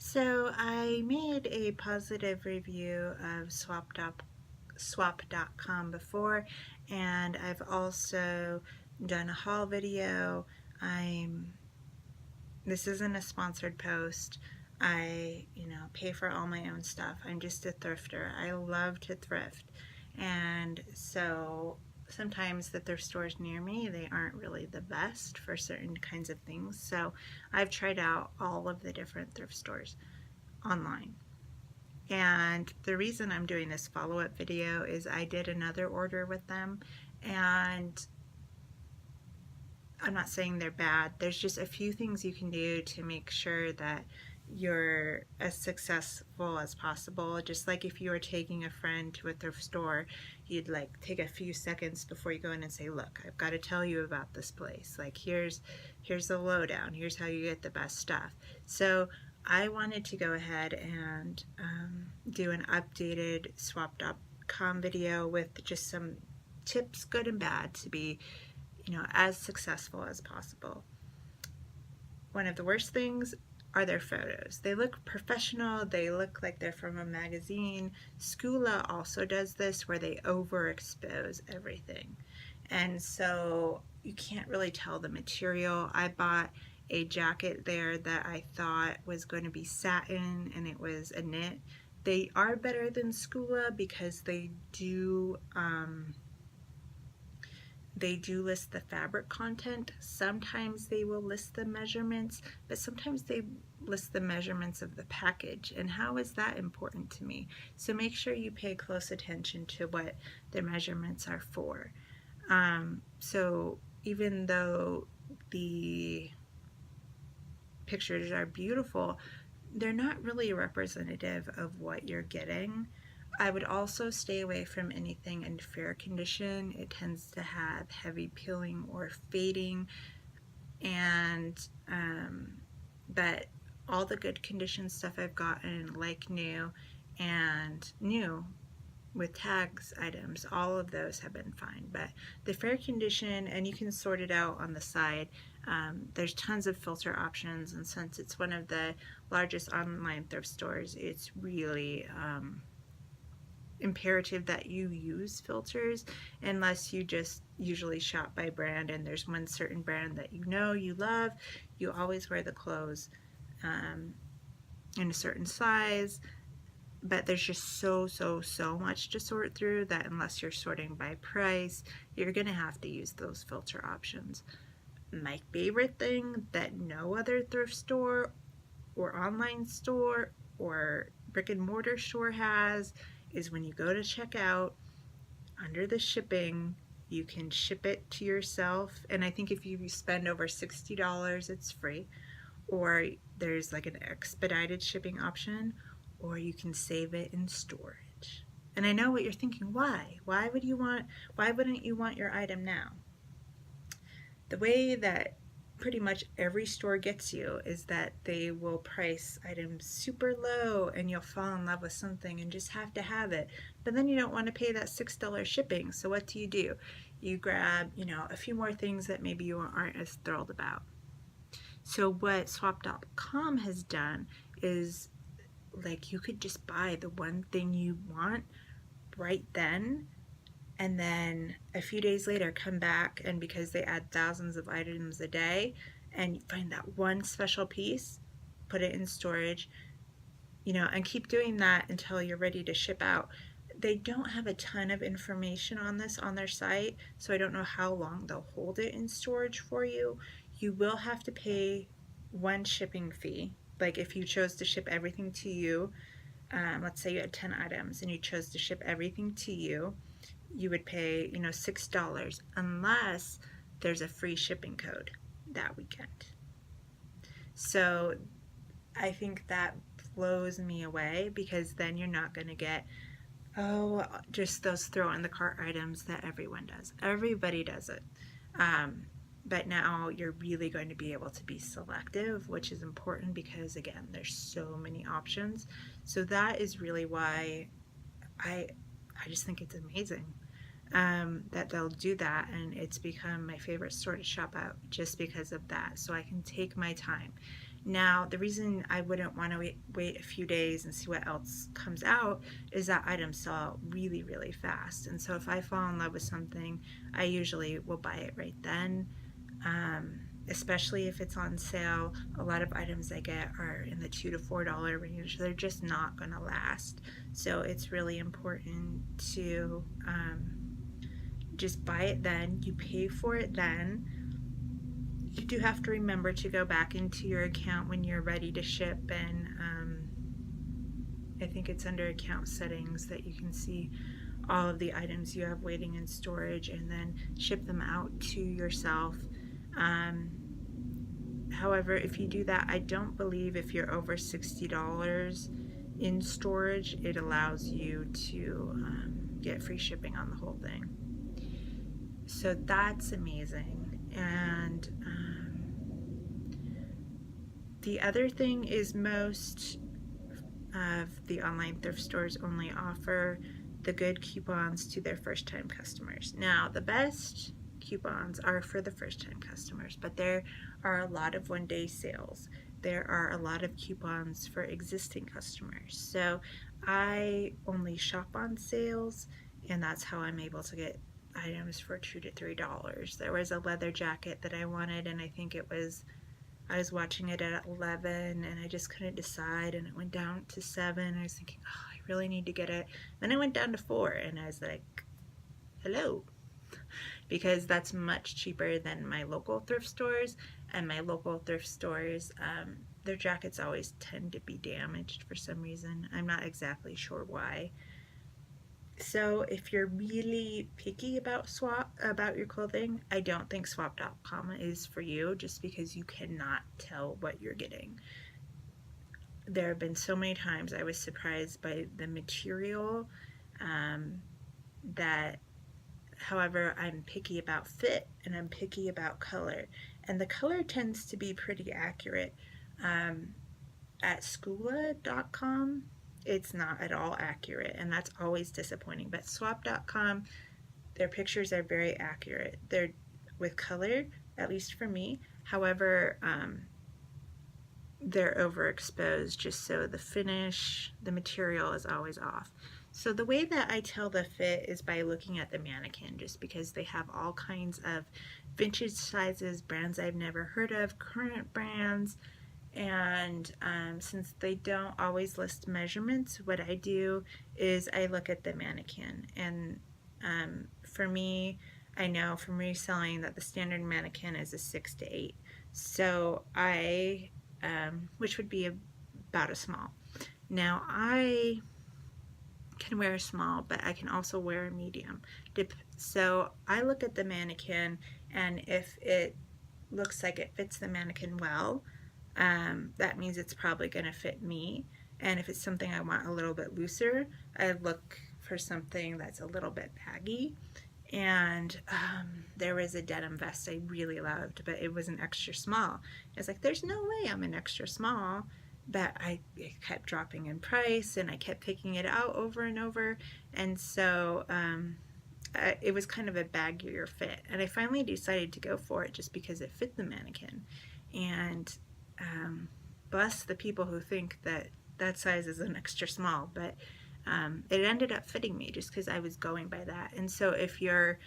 So I made a positive review of swap.com before, and I've also done a haul video. I'm This isn't a sponsored post. I pay for all my own stuff. I'm just a thrifter. I love to thrift. And so sometimes the thrift stores near me, they aren't really the best for certain kinds of things. So I've tried out all of the different thrift stores online. And the reason I'm doing this follow-up video is I did another order with them, and I'm not saying they're bad. There's just a few things you can do to make sure that you're as successful as possible. Just like if you were taking a friend to a thrift store, you'd like take a few seconds before you go in and say, look, I've got to tell you about this place. Like here's the lowdown. Here's how you get the best stuff. So I wanted to go ahead and do an updated swap.com video with just some tips, good and bad, to be as successful as possible. One of the worst things are their photos. They look professional, they look like they're from a magazine. Skoola also does this where they overexpose everything. And so you can't really tell the material. I bought a jacket there that I thought was going to be satin and it was a knit. They are better than Skoola because they do list the fabric content. Sometimes they will list the measurements, but sometimes they list the measurements of the package. And how is that important to me? So make sure you pay close attention to what their measurements are for. So even though the pictures are beautiful, they're not really representative of what you're getting. I would also stay away from anything in fair condition. It tends to have heavy peeling or fading, and but all the good condition stuff I've gotten, like new and new with tags items, all of those have been fine. But the fair condition, and you can sort it out on the side. There's tons of filter options, and since it's one of the largest online thrift stores, it's really imperative that you use filters, unless you just usually shop by brand and there's one certain brand that you love. You always wear the clothes in a certain size, but there's just so much to sort through that unless you're sorting by price, you're gonna have to use those filter options. My favorite thing that no other thrift store or online store or brick and mortar store has is when you go to check out, under the shipping, you can ship it to yourself, and I think if you spend over $60 it's free, or there's like an expedited shipping option, or you can save it in storage. And I know what you're thinking, why wouldn't you want your item now? The way that pretty much every store gets you is that they will price items super low and you'll fall in love with something and just have to have it. But then you don't want to pay that $6 shipping. So what do? You grab, a few more things that maybe you aren't as thrilled about. So what swap.com has done is, like, you could just buy the one thing you want right then, and then a few days later come back, and because they add thousands of items a day, and you find that one special piece, put it in storage, and keep doing that until you're ready to ship out. They don't have a ton of information on this on their site, so I don't know how long they'll hold it in storage for you. You will have to pay one shipping fee. Like if you chose to ship everything to you, let's say you had 10 items and you chose to ship everything to you, you would pay, $6, unless there's a free shipping code that weekend. So I think that blows me away, because then you're not going to get, just those throw in the cart items that everyone does. Everybody does it. But now you're really going to be able to be selective, which is important because, again, there's so many options. So that is really why I just think it's amazing that they'll do that, and it's become my favorite store to shop at just because of that. So I can take my time. Now, the reason I wouldn't want to wait a few days and see what else comes out is that items sell out really, really fast. And so if I fall in love with something, I usually will buy it right then. Especially if it's on sale. A lot of items I get are in the $2 to $4 range. They're just not going to last. So it's really important to just buy it then. You pay for it then. You do have to remember to go back into your account when you're ready to ship, and I think it's under account settings that you can see all of the items you have waiting in storage and then ship them out to yourself. However, if you do that, I don't believe if you're over $60 in storage, it allows you to get free shipping on the whole thing. So that's amazing. And the other thing is most of the online thrift stores only offer the good coupons to their first-time customers. Now, the best coupons are for the first-time customers, but there are a lot of one-day sales. There are a lot of coupons for existing customers. So I only shop on sales, and that's how I'm able to get items for $2 to $3. There was a leather jacket that I wanted, and I think I was watching it at 11 and I just couldn't decide, and it went down to 7. I was thinking, oh, I really need to get it. Then it went down to 4 and I was like, hello. Because that's much cheaper than my local thrift stores, and my local thrift stores, their jackets always tend to be damaged for some reason. I'm not exactly sure why. So if you're really picky about your clothing, I don't think swap.com is for you, just because you cannot tell what you're getting. There have been so many times I was surprised by the material, that however, I'm picky about fit and I'm picky about color, and the color tends to be pretty accurate. At Skoola.com, it's not at all accurate, and that's always disappointing. But swap.com, their pictures are very accurate. They're with color, at least for me. However, they're overexposed, just so the finish, the material is always off. So the way that I tell the fit is by looking at the mannequin, just because they have all kinds of vintage sizes, brands I've never heard of, current brands, and since they don't always list measurements, what I do is I look at the mannequin. And for me, I know from reselling that the standard mannequin is a 6 to 8. So which would be about a small. Now I can wear a small, but I can also wear a medium. So I look at the mannequin, and if it looks like it fits the mannequin well, that means it's probably going to fit me. And if it's something I want a little bit looser, I look for something that's a little bit baggy. And there was a denim vest I really loved, but it was an extra small. I was like, there's no way I'm an extra small. But it kept dropping in price, and I kept picking it out over and over. And so it was kind of a baggier fit. And I finally decided to go for it just because it fit the mannequin. And bless the people who think that that size is an extra small, but it ended up fitting me just because I was going by that. And so if you're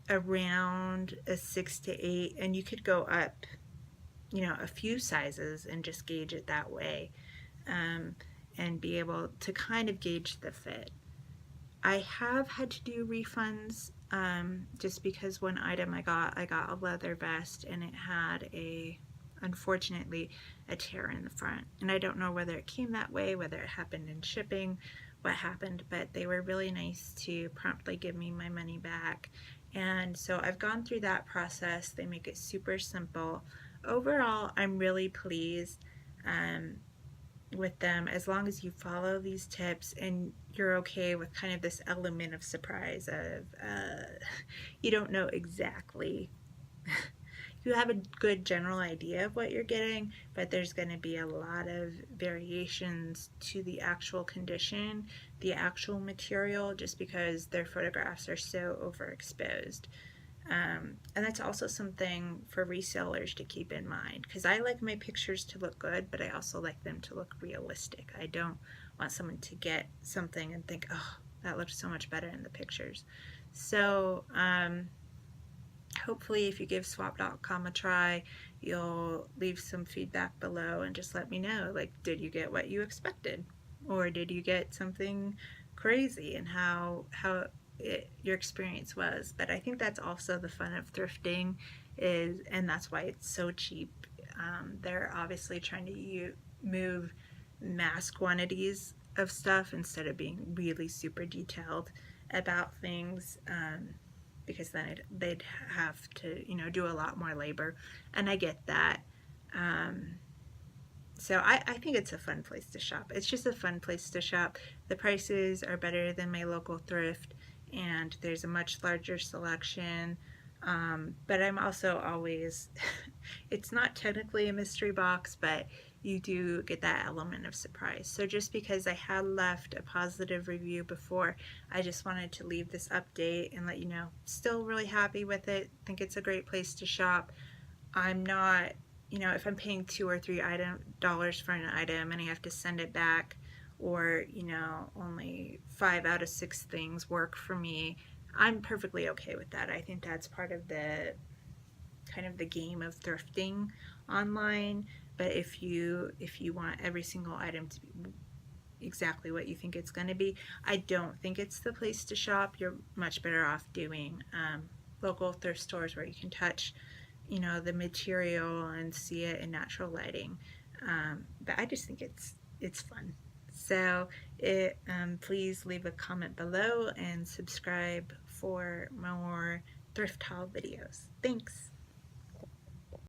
around a 6 to 8, and you could go up, a few sizes and just gauge it that way, and be able to kind of gauge the fit. I have had to do refunds, just because one item I got a leather vest, and it had unfortunately a tear in the front, and I don't know whether it came that way, whether it happened in shipping, what happened, but they were really nice to promptly give me my money back. And so I've gone through that process. They make it super simple. Overall, I'm really pleased with them, as long as you follow these tips and you're okay with kind of this element of surprise of you don't know exactly. You have a good general idea of what you're getting, but there's going to be a lot of variations to the actual condition, the actual material, just because their photographs are so overexposed. And that's also something for resellers to keep in mind, because I like my pictures to look good, but I also like them to look realistic. I don't want someone to get something and think, oh, that looked so much better in the pictures. So hopefully if you give swap.com a try, you'll leave some feedback below and just let me know, like, did you get what you expected, or did you get something crazy, and your experience was. But I think that's also the fun of thrifting, is, and that's why it's so cheap. They're obviously trying to move mass quantities of stuff instead of being really super detailed about things, because then they'd have to, do a lot more labor. And I get that. Um, so I think it's a fun place to shop. It's just a fun place to shop. The prices are better than my local thrift, and there's a much larger selection. But I'm also always, it's not technically a mystery box, but you do get that element of surprise. So just because I had left a positive review before, I just wanted to leave this update and let you know, still really happy with it. Think it's a great place to shop. I'm not, if I'm paying $2 or $3 for an item and I have to send it back, or, only 5 out of 6 things work for me, I'm perfectly okay with that. I think that's part of the kind of the game of thrifting online. But if you want every single item to be exactly what you think it's going to be, I don't think it's the place to shop. You're much better off doing local thrift stores where you can touch, the material and see it in natural lighting. But I just think it's fun. So please leave a comment below and subscribe for more thrift haul videos. Thanks.